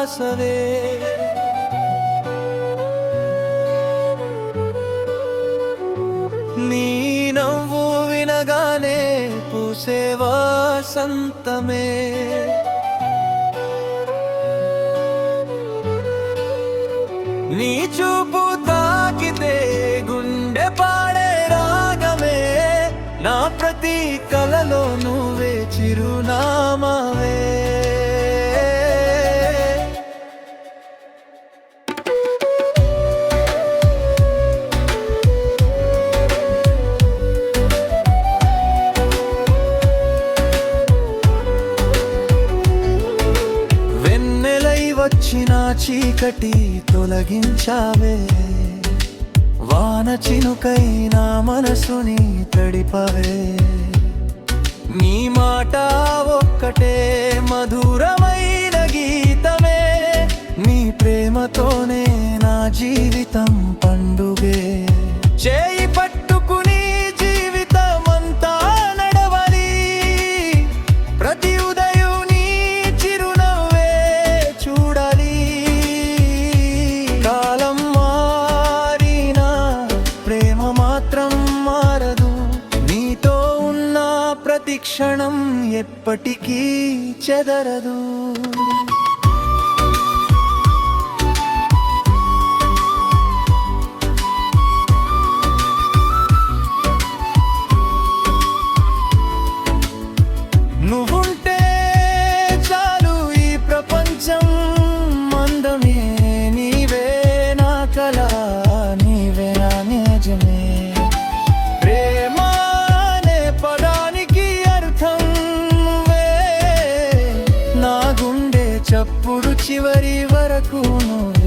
శ్వాసవే. నీ నవ్వు వినగానే పూసే వసంతమే. నీ చూపు తాకితే గుండె పాడే రాగమే. నా ప్రతి కలలో నువ్వే చిరునామావే. వెన్నెలై వచ్చిన చీకటి తొలగించావే. వాన చినుకై నా మనసుని తడిపవే. నీ మాట ఒక్కటే మధురమైన గీతమే. నీ ప్రేమతోనే నా జీవితం పండుగే. చేయి పట్టుకుని జీవితమంతా నడవాలి. ప్రతి ఉదయం నీ చిరునవ్వే చూడాలి. కాలం మారినా ప్రేమ మాత్రం మారదు. నీతో ఉన్న ప్రతి క్షణం ఎప్పటికీ చెదరదు. నువ్వుంటే చాలు ఈ ప్రపంచం అందమే. నీవే నా కల, నీవే నా నిజమే. ప్రేమ అనే పదానికి అర్థం నువ్వే. నా గుండె చప్పుడు చివరి వరకు నువ్వే.